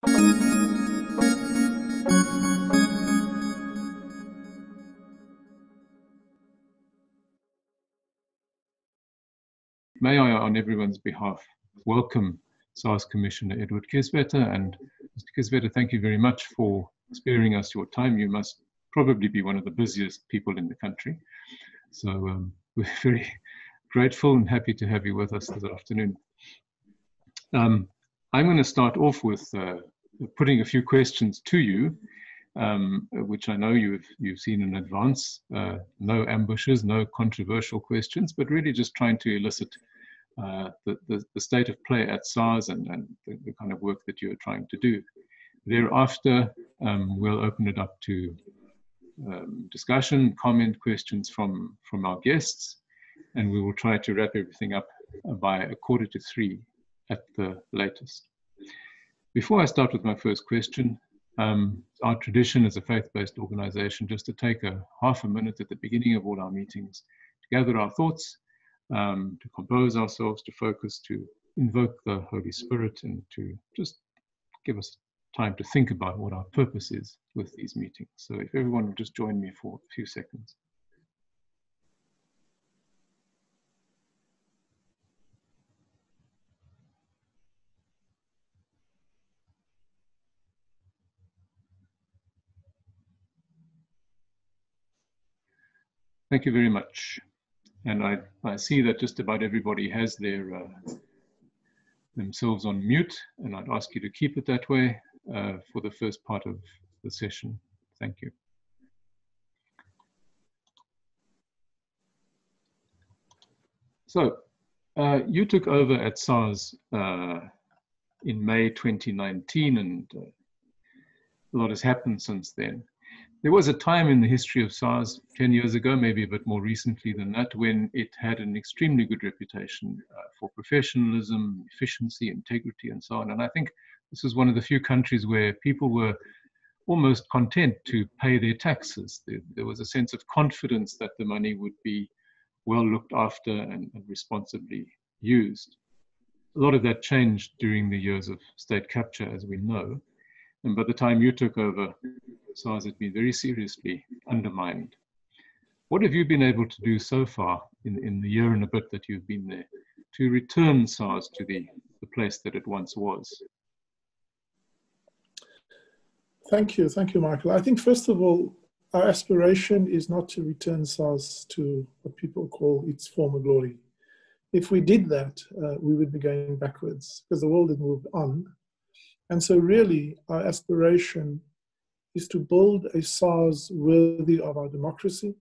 May I, on everyone's behalf, welcome SARS Commissioner Edward Kieswtter. And Mr. Kieswtter, thank you very much for sparing us your time. You must probably be one of the busiest people in the country. So we're very grateful and happy to have you with us this afternoon. I'm going to start off with putting a few questions to you, which I know you've seen in advance. No ambushes, no controversial questions, but really just trying to elicit the state of play at SARS and the kind of work that you're trying to do. Thereafter, we'll open it up to discussion, comment, questions from our guests, and we will try to wrap everything up by 2:45 at the latest. Before I start with my first question, our tradition as a faith-based organization just to take half a minute at the beginning of all our meetings to gather our thoughts, to compose ourselves, to focus, to invoke the Holy Spirit, and to just give us time to think about what our purpose is with these meetings. So if everyone will just join me for a few seconds. Thank you very much. And I see that just about everybody has themselves on mute, and I'd ask you to keep it that way for the first part of the session. Thank you. So you took over at SARS in May 2019, and a lot has happened since then. There was a time in the history of SARS 10 years ago, maybe a bit more recently than that, when it had an extremely good reputation for professionalism, efficiency, integrity, and so on. And I think this was one of the few countries where people were almost content to pay their taxes. There was a sense of confidence that the money would be well looked after and responsibly used. A lot of that changed during the years of state capture, as we know. And by the time you took over, SARS had been very seriously undermined. What have you been able to do so far in the year and a bit that you've been there to return SARS to the place that it once was? Thank you, Michael. I think first of all, our aspiration is not to return SARS to what people call its former glory. If we did that, we would be going backwards because the world had moved on. And so really our aspiration is to build a SARS worthy of our democracy,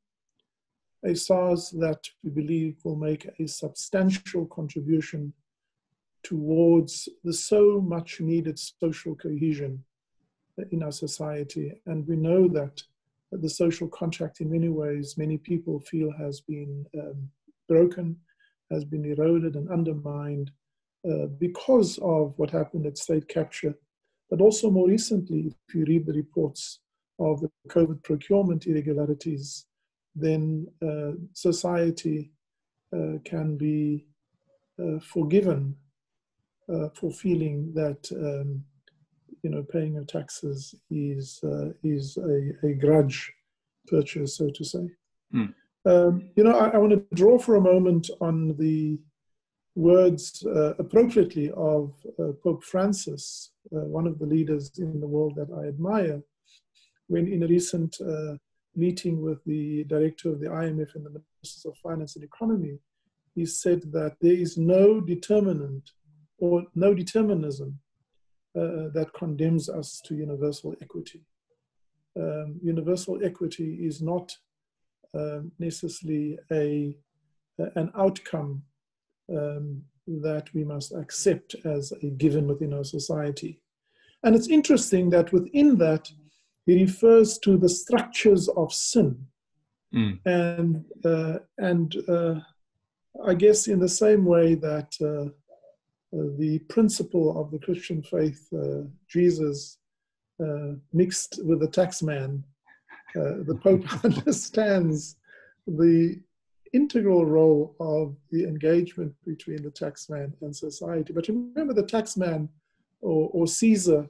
a SARS that we believe will make a substantial contribution towards the so much needed social cohesion in our society. And we know that the social contract in many ways, many people feel has been broken, has been eroded and undermined because of what happened at state capture. But also more recently, if you read the reports of the COVID procurement irregularities, then society can be forgiven for feeling that paying your taxes is a grudge purchase, so to say. Mm. I want to draw for a moment on the words appropriately of Pope Francis, one of the leaders in the world that I admire, when in a recent meeting with the director of the IMF and the Ministers of Finance and Economy, he said that there is no determinant or no determinism that condemns us to universal equity. Universal equity is not necessarily an outcome that we must accept as a given within our society. And it's interesting that within that, he refers to the structures of sin. Mm. And I guess in the same way that the principle of the Christian faith, Jesus, mixed with the taxman, the Pope understands the integral role of the engagement between the taxman and society. But remember, the taxman or Caesar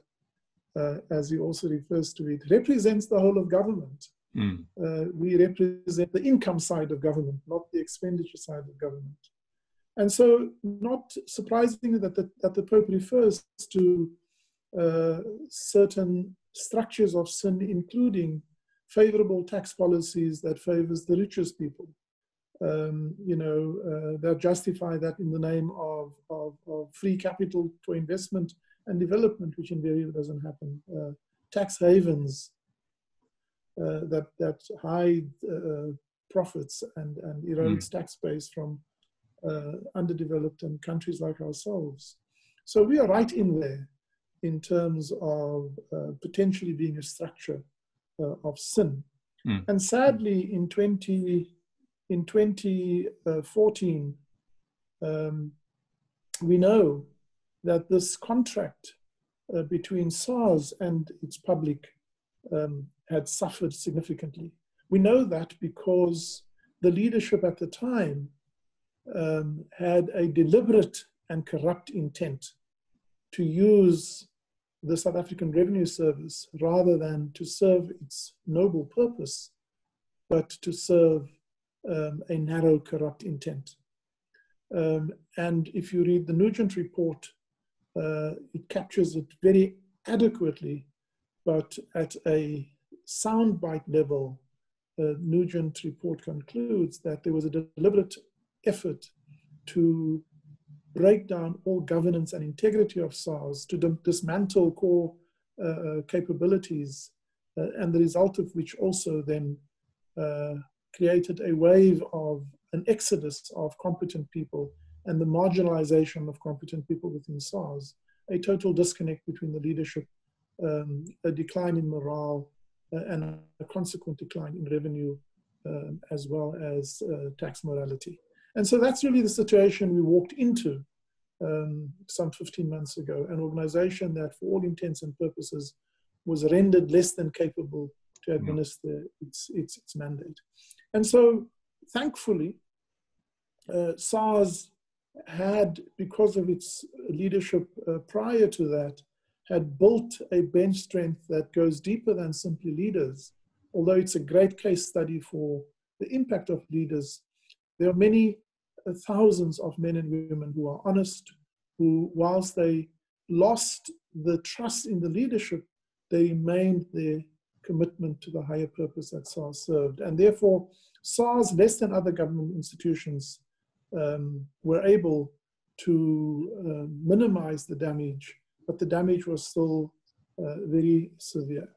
as he also refers to it, represents the whole of government. Mm. We represent the income side of government, not the expenditure side of government. And so, not surprisingly that the Pope refers to certain structures of sin, including favorable tax policies that favors the richest people. They'll justify that in the name of free capital for investment and development, which invariably doesn't happen. Tax havens that hide profits and erodes tax base from underdeveloped and countries like ourselves. So we are right in there in terms of potentially being a structure of sin. Mm. And sadly, in 2014, we know that this contract between SARS and its public had suffered significantly. We know that because the leadership at the time had a deliberate and corrupt intent to use the South African Revenue Service rather than to serve its noble purpose, but to serve a narrow, corrupt intent. And if you read the Nugent report, it captures it very adequately, but at a soundbite level, Nugent report concludes that there was a deliberate effort to break down all governance and integrity of SARS, to dismantle core capabilities, and the result of which also then created a wave of an exodus of competent people and the marginalization of competent people within SARS, a total disconnect between the leadership, a decline in morale, and a consequent decline in revenue, as well as tax morality. And so that's really the situation we walked into some 15 months ago, an organization that for all intents and purposes was rendered less than capable to administer its mandate. And so thankfully, SARS had, because of its leadership prior to that, had built a bench strength that goes deeper than simply leaders. Although it's a great case study for the impact of leaders, there are many thousands of men and women who are honest, who, whilst they lost the trust in the leadership, they remained their commitment to the higher purpose that SARS served. And therefore, SARS, less than other government institutions, were able to minimize the damage, but the damage was still very severe.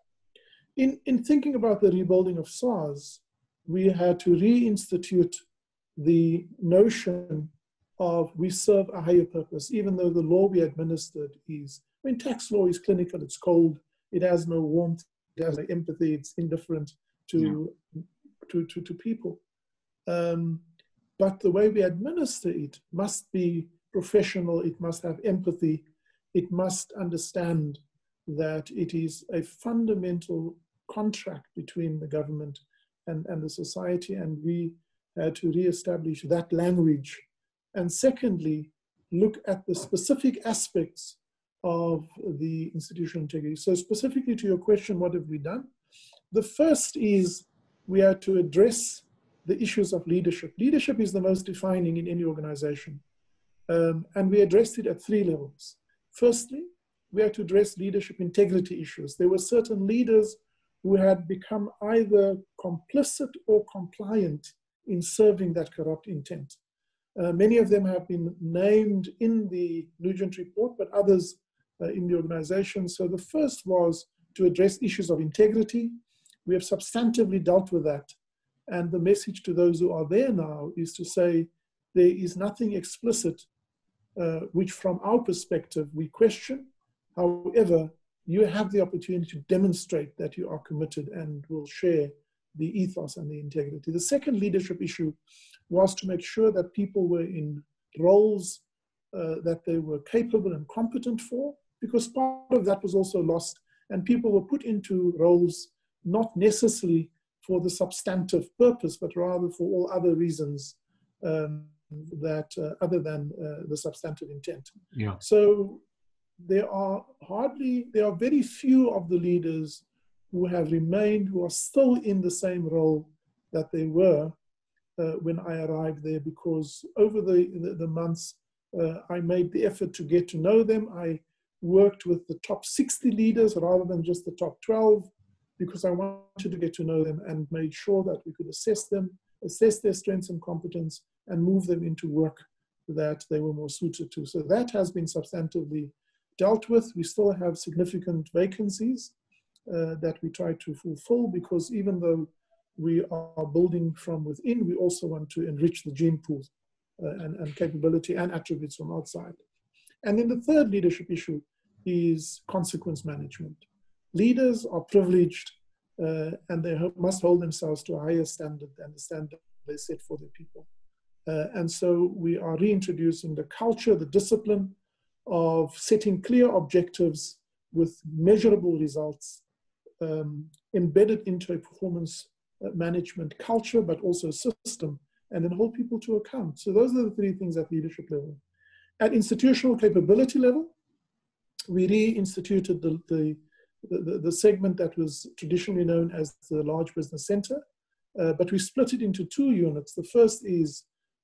In thinking about the rebuilding of SARS, we had to reinstitute the notion of we serve a higher purpose, even though the law we administered is, I mean, tax law is clinical, it's cold, it has no warmth, it has no empathy, it's indifferent to people. But the way we administer it must be professional, it must have empathy, it must understand that it is a fundamental contract between the government and the society, and we had to reestablish that language. And secondly, look at the specific aspects of the institutional integrity. So specifically to your question, what have we done? The first is we had to address the issues of leadership. Leadership is the most defining in any organization. And we addressed it at three levels. Firstly, we had to address leadership integrity issues. There were certain leaders who had become either complicit or compliant in serving that corrupt intent. Many of them have been named in the Nugent report, but others in the organization. So the first was to address issues of integrity. We have substantively dealt with that. And the message to those who are there now is to say there is nothing explicit which from our perspective we question. However, you have the opportunity to demonstrate that you are committed and will share the ethos and the integrity. The second leadership issue was to make sure that people were in roles that they were capable and competent for, because part of that was also lost, and people were put into roles not necessarily for the substantive purpose, but rather for all other reasons that other than the substantive intent. Yeah. So there are very few of the leaders who have remained, who are still in the same role that they were when I arrived there, because over the months, I made the effort to get to know them. I worked with the top 60 leaders rather than just the top 12, because I wanted to get to know them and made sure that we could assess them, assess their strengths and competence, and move them into work that they were more suited to. So that has been substantively dealt with. We still have significant vacancies that we try to fulfill, because even though we are building from within, we also want to enrich the gene pool and capability and attributes from outside. And then the third leadership issue is consequence management. Leaders are privileged and they must hold themselves to a higher standard than the standard they set for their people. And so we are reintroducing the culture, the discipline of setting clear objectives with measurable results embedded into a performance management culture, but also system, and then hold people to account. So those are the three things at leadership level. At institutional capability level, we reinstituted the segment that was traditionally known as the large business center, but we split it into two units. The first is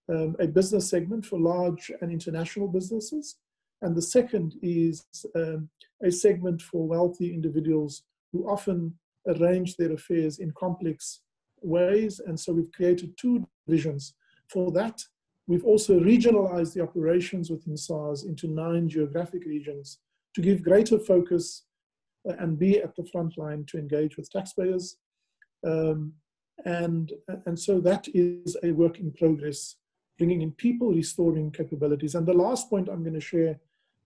a business segment for large and international businesses, and the second is a segment for wealthy individuals who often arrange their affairs in complex ways, and so we've created two divisions for that. We've also regionalized the operations within SARS into 9 geographic regions to give greater focus and be at the front line to engage with taxpayers. And so that is a work in progress, bringing in people, restoring capabilities. And the last point I'm going to share,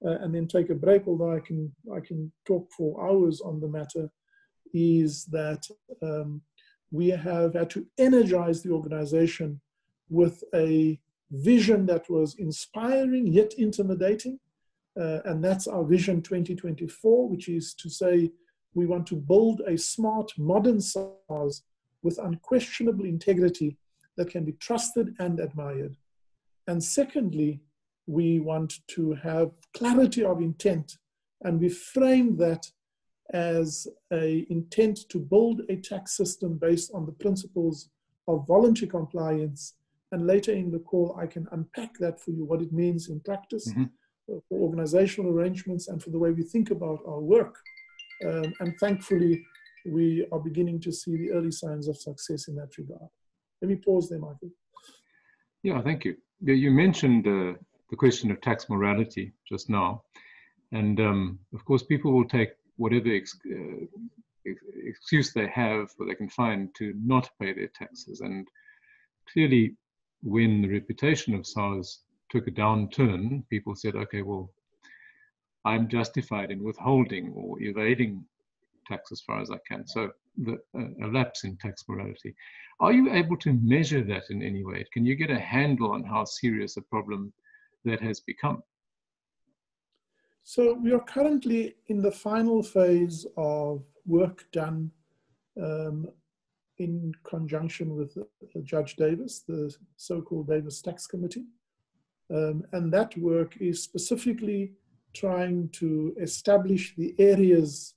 and then take a break, although I can talk for hours on the matter, is that we have had to energize the organization with a vision that was inspiring yet intimidating. And that's our Vision 2024, which is to say we want to build a smart, modern SARS with unquestionable integrity that can be trusted and admired. And secondly, we want to have clarity of intent, and we frame that as an intent to build a tax system based on the principles of voluntary compliance. And later in the call, I can unpack that for you, what it means in practice, for organizational arrangements, and for the way we think about our work. And thankfully, we are beginning to see the early signs of success in that regard. Let me pause there, Michael. Yeah, thank you. You mentioned the question of tax morality just now. And of course, people will take whatever excuse they have or they can find to not pay their taxes. And clearly, when the reputation of SARS took a downturn, people said, okay, well, I'm justified in withholding or evading tax as far as I can. So a lapse in tax morality. Are you able to measure that in any way? Can you get a handle on how serious a problem that has become? So we are currently in the final phase of work done in conjunction with Judge Davis, the so-called Davis Tax Committee. And that work is specifically trying to establish the areas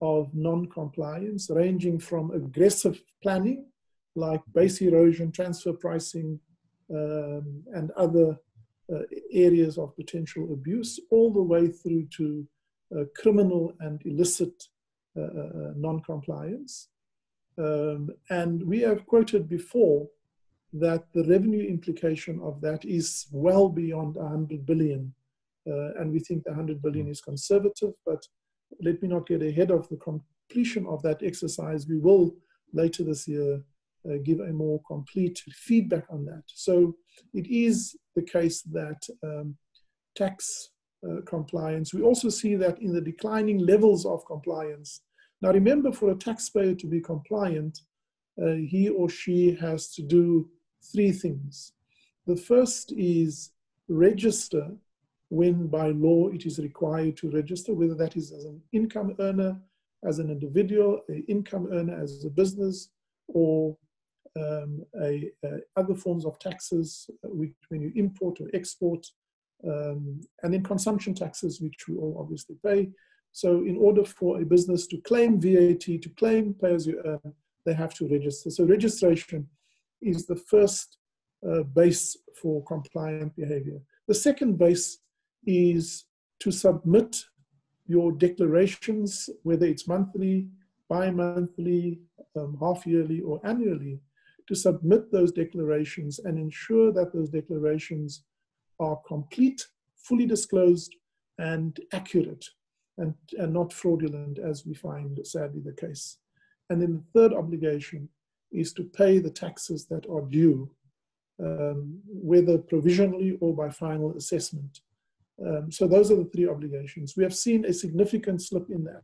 of non-compliance, ranging from aggressive planning, like base erosion, transfer pricing, and other areas of potential abuse, all the way through to criminal and illicit non-compliance. And we have quoted before that the revenue implication of that is well beyond 100 billion. And we think the 100 billion is conservative, but let me not get ahead of the completion of that exercise. We will later this year give a more complete feedback on that. So it is the case that tax compliance, we also see that in the declining levels of compliance. Now remember, for a taxpayer to be compliant, he or she has to do 3 things. The first is register when by law it is required to register, whether that is as an income earner, as an individual, an income earner as a business, or other forms of taxes when you import or export, and then consumption taxes, which we all obviously pay. So in order for a business to claim VAT, to claim pay as you earn, they have to register. So registration is the first base for compliant behavior. The second base is to submit your declarations, whether it's monthly, bi-monthly, half-yearly, or annually, to submit those declarations and ensure that those declarations are complete, fully disclosed, and accurate, and not fraudulent, as we find sadly the case. And then the third obligation is to pay the taxes that are due, whether provisionally or by final assessment. So those are the three obligations. We have seen a significant slip in that.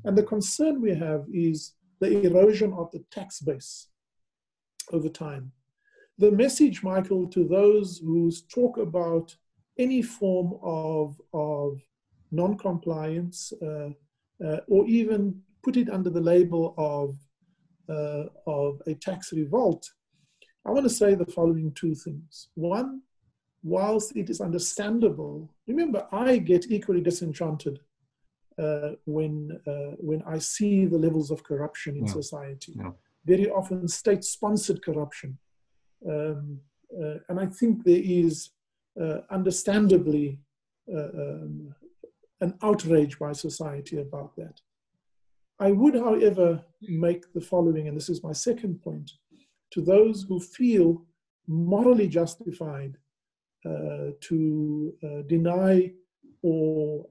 And the concern we have is the erosion of the tax base over time. The message, Michael, to those who talk about any form of non-compliance or even put it under the label of a tax revolt, I want to say the following two things. One, whilst it is understandable, remember, I get equally disenchanted when I see the levels of corruption in society. Very often state-sponsored corruption. And I think there is understandably an outrage by society about that. I would, however, make the following, and this is my second point, to those who feel morally justified to deny or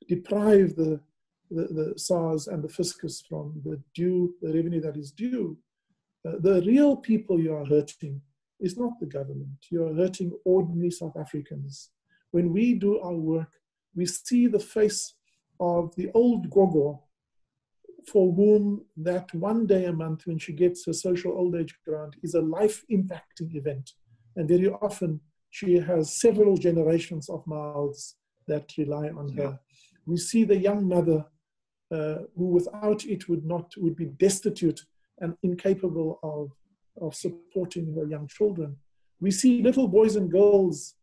deprive the SARS and the fiscus from the revenue that is due. The real people you are hurting is not the government. You are hurting ordinary South Africans. When we do our work, we see the face of the old gogo for whom that one day a month when she gets her social old age grant is a life-impacting event. And very often she has several generations of mouths that rely on her. We see the young mother who without it would be destitute and incapable of supporting her young children. We see little boys and girls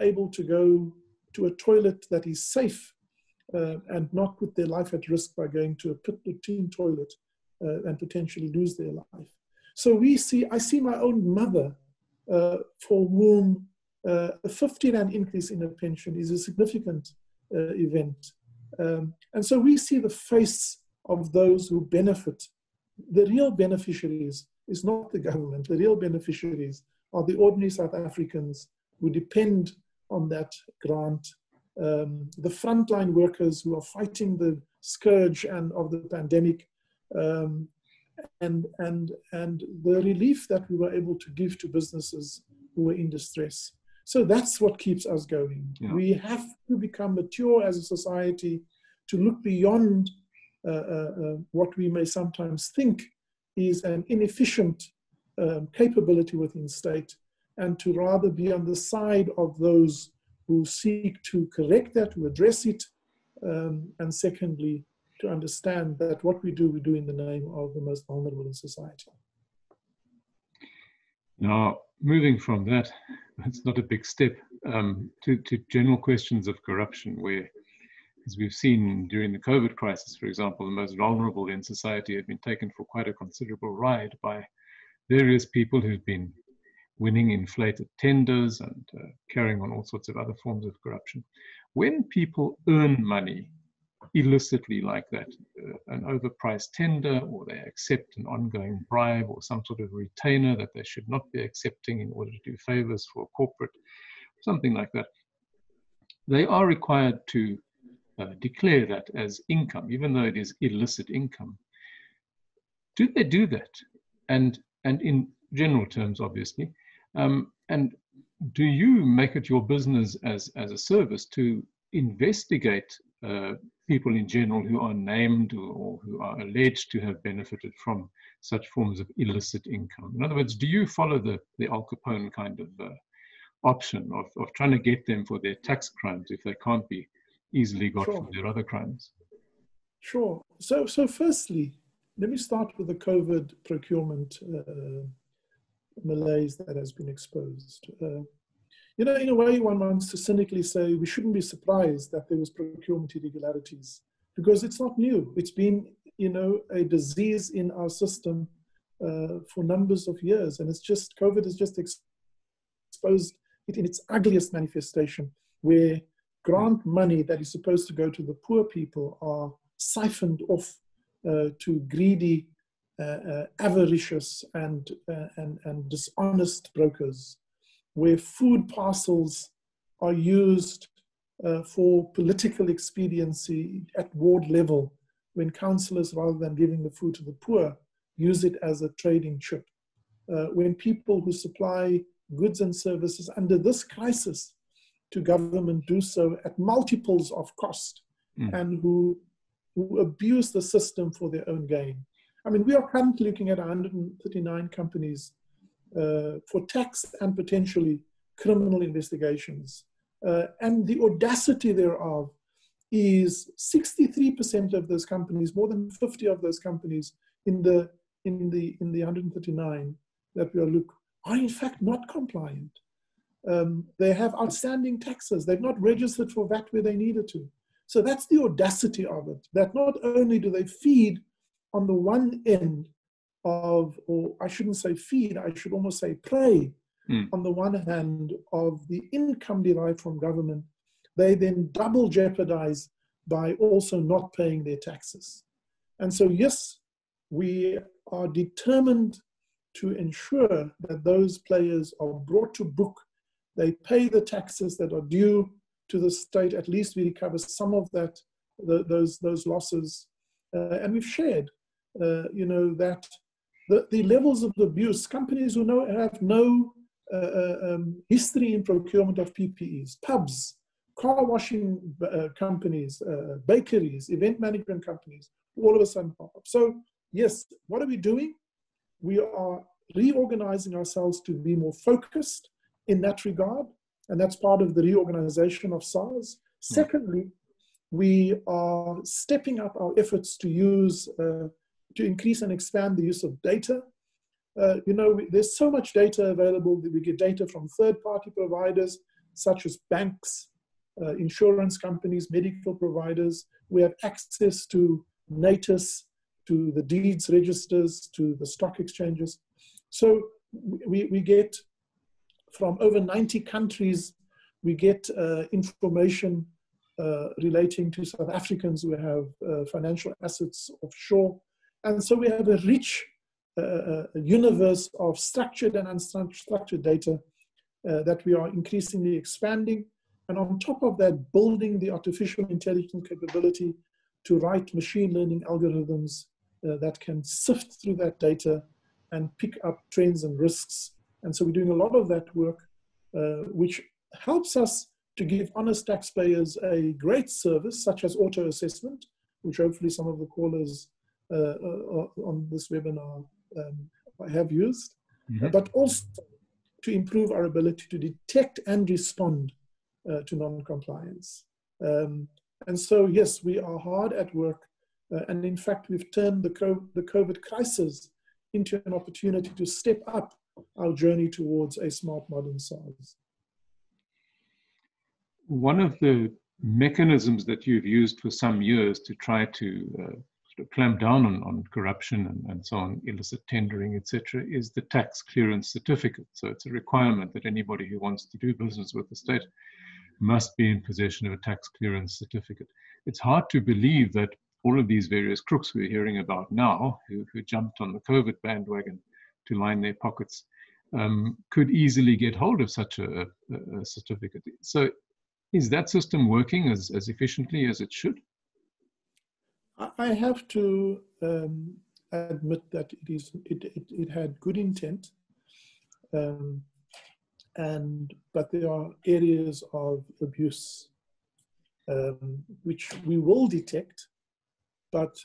able to go to a toilet that is safe and not put their life at risk by going to a pit-routine toilet and potentially lose their life. So I see my own mother for whom a 50 Rand increase in her pension is a significant event. And so we see the face of those who benefit. The real beneficiaries is not the government. The real beneficiaries are the ordinary South Africans who depend on that grant. The frontline workers who are fighting the scourge of the pandemic, and the relief that we were able to give to businesses who were in distress. So that's what keeps us going. Yeah. We have to become mature as a society to look beyond what we may sometimes think is an inefficient capability within state, and to rather be on the side of those who seek to correct that, to address it, and secondly, to understand that what we do in the name of the most vulnerable in society. Now, moving from that, it's not a big step, to general questions of corruption, where, as we've seen during the COVID crisis, for example, the most vulnerable in society have been taken for quite a considerable ride by various people who've been winning inflated tenders and carrying on all sorts of other forms of corruption. When people earn money illicitly like that, an overpriced tender, or they accept an ongoing bribe or some sort of retainer that they should not be accepting in order to do favors for corporate, something like that, they are required to declare that as income, even though it is illicit income. Do they do that? And in general terms, obviously, and do you make it your business as a service to investigate people in general who are named or who are alleged to have benefited from such forms of illicit income? In other words, do you follow the Al Capone kind of option of trying to get them for their tax crimes if they can't be easily got for their other crimes? Sure. So firstly, let me start with the COVID procurement malaise that has been exposed. You know, in a way, one wants to cynically say we shouldn't be surprised that there was procurement irregularities, because it's not new. It's been, you know, a disease in our system for numbers of years, and it's just, COVID has just exposed it in its ugliest manifestation, where grant money that is supposed to go to the poor people are siphoned off to greedy, avaricious and dishonest brokers, where food parcels are used for political expediency at ward level, when councillors, rather than giving the food to the poor, use it as a trading chip. When people who supply goods and services under this crisis to government do so at multiples of cost, and who abuse the system for their own gain. I mean, we are currently looking at 139 companies for tax and potentially criminal investigations. And the audacity thereof is 63% of those companies, more than 50 of those companies in the 139 that we look, are in fact not compliant. They have outstanding taxes. They've not registered for VAT where they needed to. So that's the audacity of it, that not only do they feed on the one end of, or I shouldn't say feed, I should almost say prey, on the one hand of the income derived from government, they then double jeopardize by also not paying their taxes. And so, yes, we are determined to ensure that those players are brought to book. They pay the taxes that are due to the state. At least we recover some of that, those losses. And we've shared, you know, that the levels of abuse, companies who have no history in procurement of PPEs, pubs, car washing companies, bakeries, event management companies, all of a sudden pop up. So yes, what are we doing? We are reorganizing ourselves to be more focused in that regard, and that's part of the reorganization of SARS. Secondly, we are stepping up our efforts to use, to increase and expand the use of data. You know, there's so much data available that we get data from third-party providers, such as banks, insurance companies, medical providers. We have access to NATIS, to the deeds registers, to the stock exchanges. So we get from over 90 countries, we get information relating to South Africans who have financial assets offshore. And so we have a rich universe of structured and unstructured data that we are increasingly expanding. And on top of that, building the artificial intelligence capability to write machine learning algorithms that can sift through that data and pick up trends and risks. And so we're doing a lot of that work, which helps us to give honest taxpayers a great service, such as auto assessment, which hopefully some of the callers on this webinar have used, but also to improve our ability to detect and respond to non-compliance. And so, yes, we are hard at work. And in fact, we've turned the COVID crisis into an opportunity to step up our journey towards a smart modern SARS. One of the mechanisms that you've used for some years to try to sort of clamp down on corruption and so on, illicit tendering, etc., is the tax clearance certificate. So it's a requirement that anybody who wants to do business with the state must be in possession of a tax clearance certificate. It's hard to believe that all of these various crooks we're hearing about now, who jumped on the COVID bandwagon to line their pockets, could easily get hold of such a certificate. So is that system working as efficiently as it should? I have to admit that it had good intent, but there are areas of abuse which we will detect, but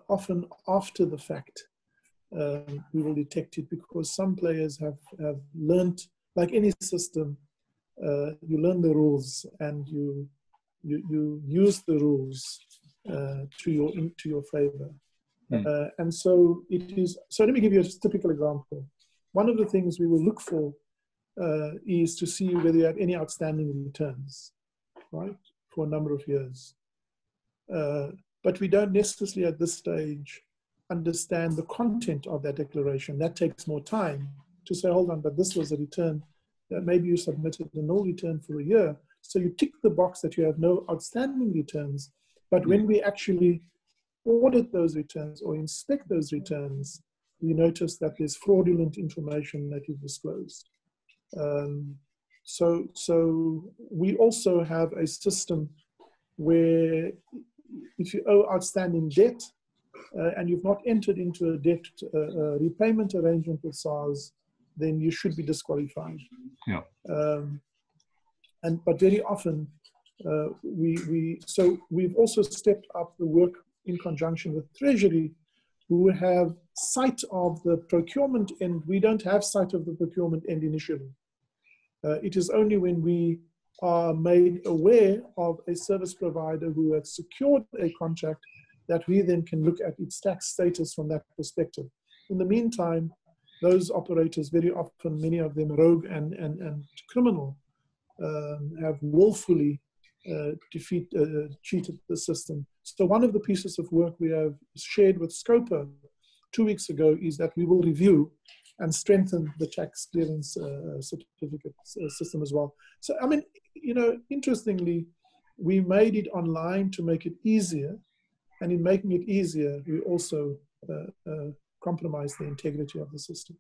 often after the fact we will detect it, because some players have learned, like any system, you learn the rules and you use the rules to your favor. And so it is. So let me give you a typical example. One of the things we will look for is to see whether you have any outstanding returns, right, for a number of years. But we don't necessarily at this stage understand the content of that declaration. That takes more time to say, hold on, but this was a return that maybe you submitted a null return for a year. So you tick the box that you have no outstanding returns. But when we actually audit those returns or inspect those returns, we notice that there's fraudulent information that you've disclosed. So we also have a system where if you owe outstanding debt and you've not entered into a debt repayment arrangement with SARS, then you should be disqualified. Yeah. But very often, we've also stepped up the work in conjunction with Treasury, who have sight of the procurement end. We don't have sight of the procurement end initially. It is only when we are made aware of a service provider who has secured a contract that we then can look at its tax status from that perspective. In the meantime, those operators, very often, many of them rogue and criminal, have willfully cheated the system. So one of the pieces of work we have shared with Scopa 2 weeks ago is that we will review and strengthen the tax clearance certificate system as well. So, I mean, you know, interestingly, we made it online to make it easier. And in making it easier, we also compromise the integrity of the system.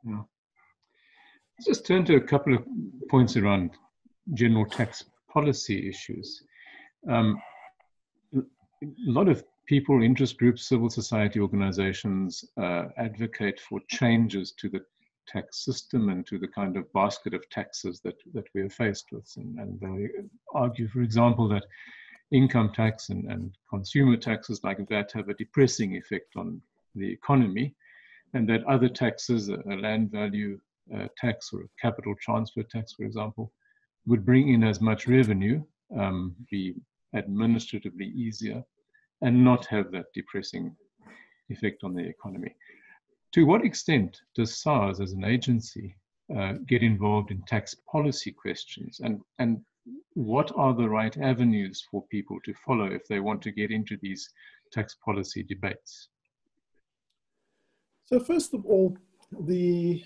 Yeah. Let's just turn to a couple of points around general tax policy issues. A lot of people, interest groups, civil society organizations advocate for changes to the tax system and to the kind of basket of taxes that we are faced with. And they argue, for example, that income tax and consumer taxes like that have a depressing effect on the economy, and that other taxes, a land value tax or a capital transfer tax, for example, would bring in as much revenue, be administratively easier, and not have that depressing effect on the economy. To what extent does SARS as an agency get involved in tax policy questions, and what are the right avenues for people to follow if they want to get into these tax policy debates? So first of all, the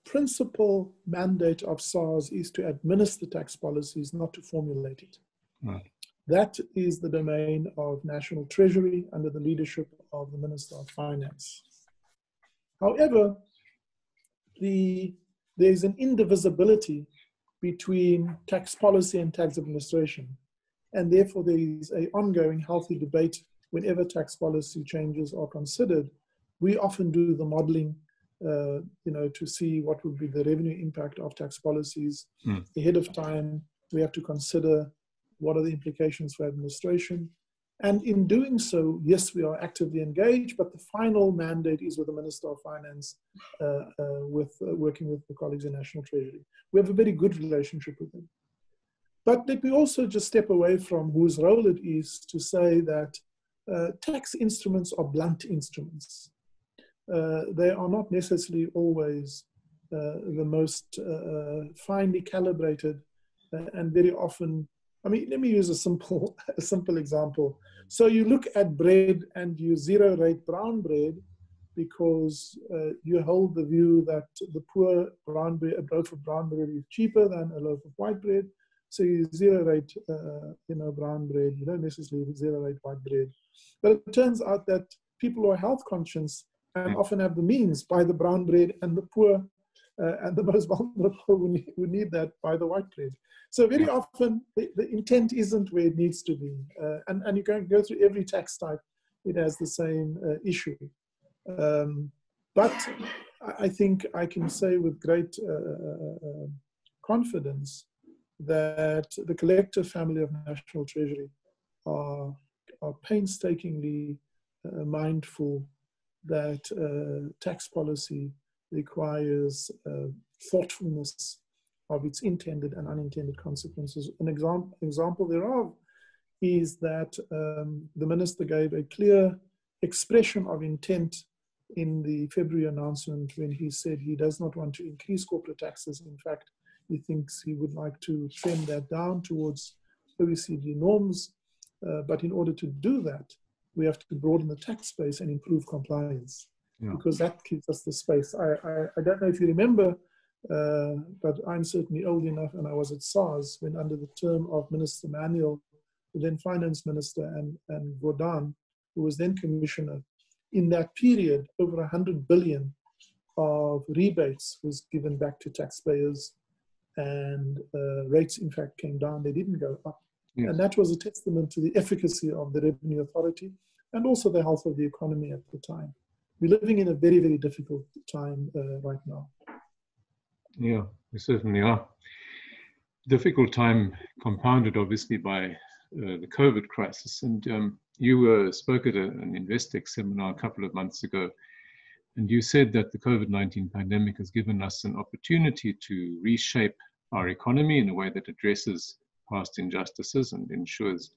principal mandate of SARS is to administer tax policies, not to formulate it. Right. That is the domain of National Treasury under the leadership of the Minister of Finance. However, there's an indivisibility between tax policy and tax administration. And therefore, there is an ongoing healthy debate whenever tax policy changes are considered. We often do the modeling to see what would be the revenue impact of tax policies ahead of time. We have to consider what are the implications for administration. And in doing so, yes, we are actively engaged, but the final mandate is with the Minister of Finance, working with the colleagues in National Treasury. We have a very good relationship with them. But let me also just step away from whose role it is to say that tax instruments are blunt instruments. They are not necessarily always the most finely calibrated, and very often, I mean, let me use a simple example. So you look at bread and you zero rate brown bread because you hold the view that the poor brown bread, a loaf of brown bread is cheaper than a loaf of white bread. So you zero rate, brown bread. You don't necessarily zero rate white bread. But it turns out that people who are health conscious and often have the means buy the brown bread, and the poor and the most vulnerable who need that buy the white bread. So very often the intent isn't where it needs to be. And you can go through every tax type, it has the same issue. But I think I can say with great confidence that the collective family of National Treasury are painstakingly mindful that tax policy requires thoughtfulness of its intended and unintended consequences. An example thereof is that the minister gave a clear expression of intent in the February announcement when he said he does not want to increase corporate taxes. In fact, he thinks he would like to trim that down towards OECD norms. But in order to do that, we have to broaden the tax base and improve compliance, because that gives us the space. I don't know if you remember, but I'm certainly old enough, and I was at SARS when, under the term of Minister Manuel, the then Finance Minister, and Gordon, who was then Commissioner, in that period, over 100 billion of rebates was given back to taxpayers, and rates, in fact, came down. They didn't go up. Yes. And that was a testament to the efficacy of the Revenue Authority and also the health of the economy at the time. We're living in a very, very difficult time right now. Yeah, we certainly are. Difficult time compounded, obviously, by the COVID crisis. And you spoke at an Investec seminar a couple of months ago, and you said that the COVID-19 pandemic has given us an opportunity to reshape our economy in a way that addresses past injustices and ensures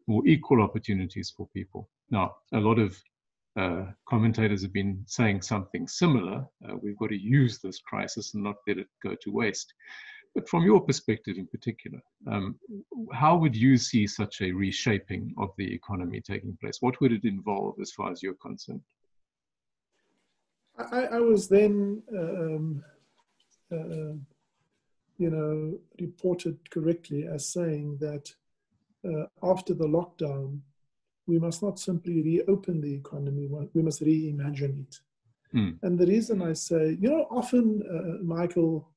more equal opportunities for people. Now, a lot of commentators have been saying something similar. We've got to use this crisis and not let it go to waste. But from your perspective in particular, how would you see such a reshaping of the economy taking place? What would it involve as far as you're concerned? I was then reported correctly as saying that after the lockdown, we must not simply reopen the economy, we must reimagine it. And the reason I say, often, Michael,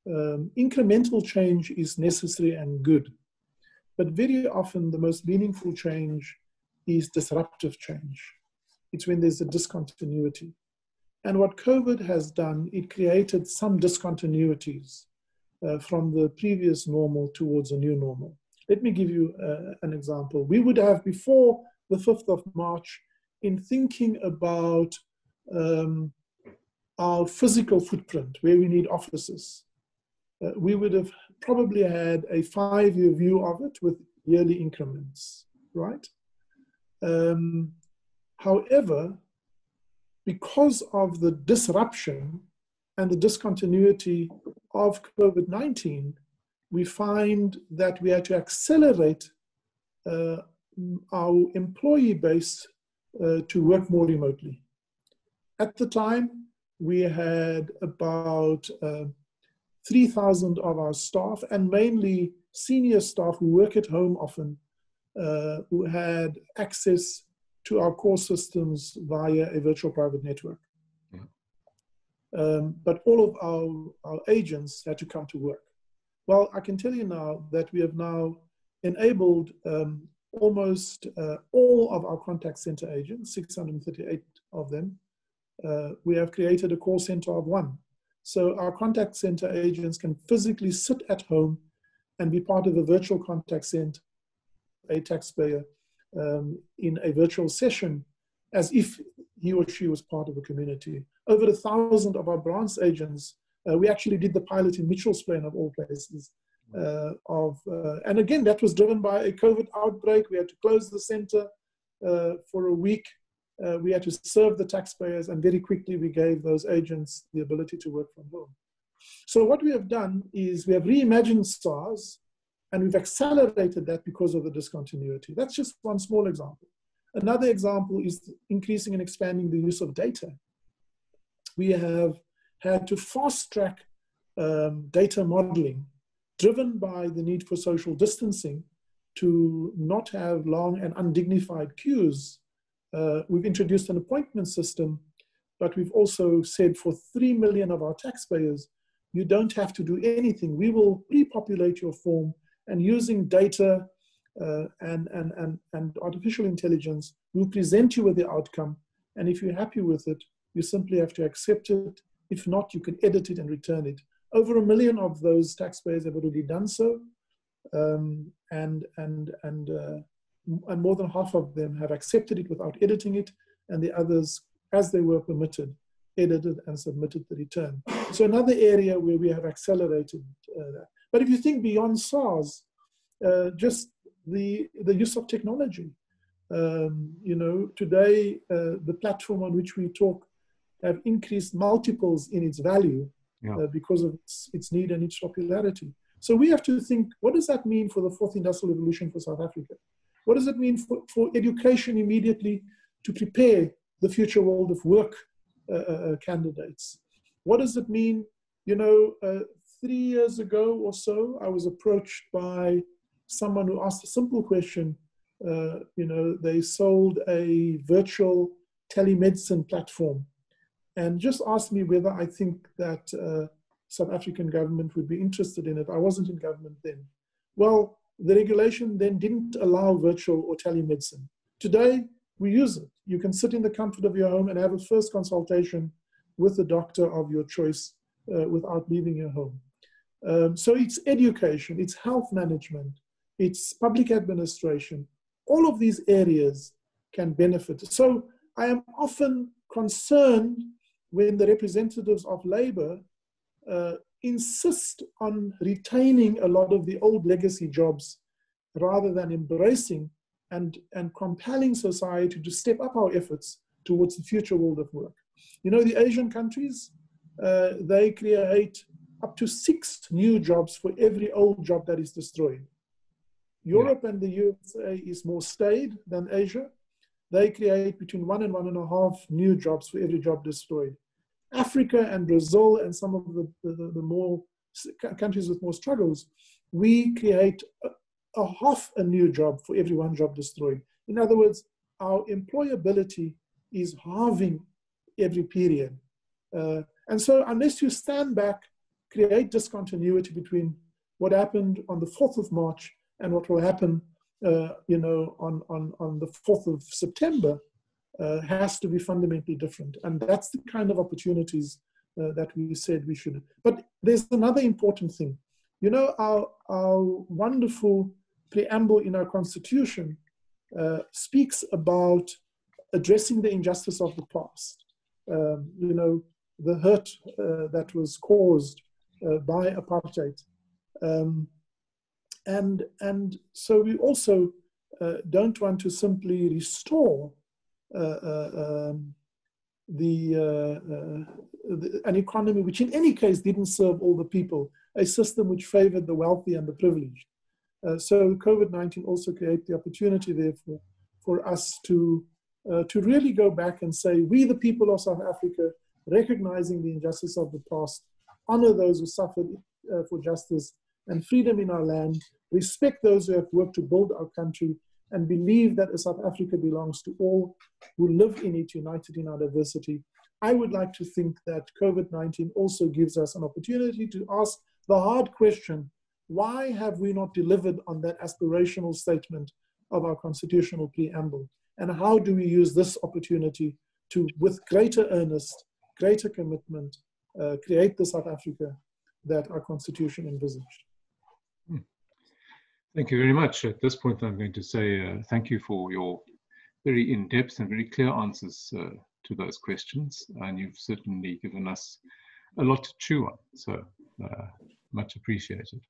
incremental change is necessary and good, but very often the most meaningful change is disruptive change. It's when there's a discontinuity. And what COVID has done, it created some discontinuities from the previous normal towards a new normal. Let me give you an example. We would have, before the 5th of March, in thinking about our physical footprint, where we need offices, we would have probably had a 5-year view of it with yearly increments, right? However, because of the disruption and the discontinuity of COVID-19, we find that we had to accelerate our employee base to work more remotely. At the time, we had about 3,000 of our staff, and mainly senior staff who work at home often, who had access to our core systems via a virtual private network. But all of our agents had to come to work. Well, I can tell you now that we have now enabled almost all of our contact center agents, 638 of them. We have created a call center of 1. So our contact center agents can physically sit at home and be part of a virtual contact center, a taxpayer, in a virtual session, as if he or she was part of a community. Over 1,000 of our branch agents, we actually did the pilot in Mitchell's Plain of all places. And again, that was driven by a COVID outbreak. We had to close the center for a week. We had to serve the taxpayers, and very quickly we gave those agents the ability to work from home. So what we have done is we have reimagined SARS, and we've accelerated that because of the discontinuity. That's just one small example. Another example is increasing and expanding the use of data. We have had to fast track data modeling, driven by the need for social distancing, to not have long and undignified queues. We've introduced an appointment system, but we've also said for 3 million of our taxpayers, you don't have to do anything. We will repopulate your form, and using data and artificial intelligence, we'll present you with the outcome. And if you're happy with it, you simply have to accept it. If not, you can edit it and return it. Over 1 million of those taxpayers have already done so. And more than half of them have accepted it without editing it. And the others, as they were permitted, edited and submitted the return. So another area where we have accelerated that. But if you think beyond SARS, just the use of technology. Today, the platform on which we talk have increased multiples in its value because of its need and its popularity. So we have to think, what does that mean for the fourth industrial revolution for South Africa? What does it mean for education immediately to prepare the future world of work candidates? What does it mean? 3 years ago or so, I was approached by someone who asked a simple question. They sold a virtual telemedicine platform and just asked me whether I think that South African government would be interested in it. I wasn't in government then. Well, the regulation then didn't allow virtual or telemedicine. Today, we use it. You can sit in the comfort of your home and have a first consultation with the doctor of your choice without leaving your home. So it's education, it's health management, it's public administration. All of these areas can benefit. So I am often concerned when the representatives of Labour insist on retaining a lot of the old legacy jobs rather than embracing and compelling society to step up our efforts towards the future world of work. The Asian countries, they create up to 6 new jobs for every old job that is destroyed. Europe and the USA is more staid than Asia. They create between 1 and 1.5 new jobs for every job destroyed. Africa and Brazil and some of the more countries with more struggles, we create a half a new job for every 1 job destroyed. In other words, our employability is halving every period. And so unless you stand back, create discontinuity between what happened on the 4th of March and what will happen on the 4th of September, has to be fundamentally different. And that's the kind of opportunities that we said we should. But there's another important thing. Our wonderful preamble in our constitution speaks about addressing the injustice of the past. The hurt that was caused by apartheid. And so we also don't want to simply restore an economy which in any case didn't serve all the people, a system which favored the wealthy and the privileged. So COVID-19 also created the opportunity therefore for us to really go back and say, we the people of South Africa, recognizing the injustice of the past, honor those who suffered for justice and freedom in our land, respect those who have worked to build our country, and believe that South Africa belongs to all who live in it, united in our diversity. I would like to think that COVID-19 also gives us an opportunity to ask the hard question, why have we not delivered on that aspirational statement of our constitutional preamble? And how do we use this opportunity to, with greater earnest, greater commitment, create the South Africa that our constitution envisaged? Thank you very much. At this point, I'm going to say thank you for your very in-depth and very clear answers to those questions. And you've certainly given us a lot to chew on, so much appreciated.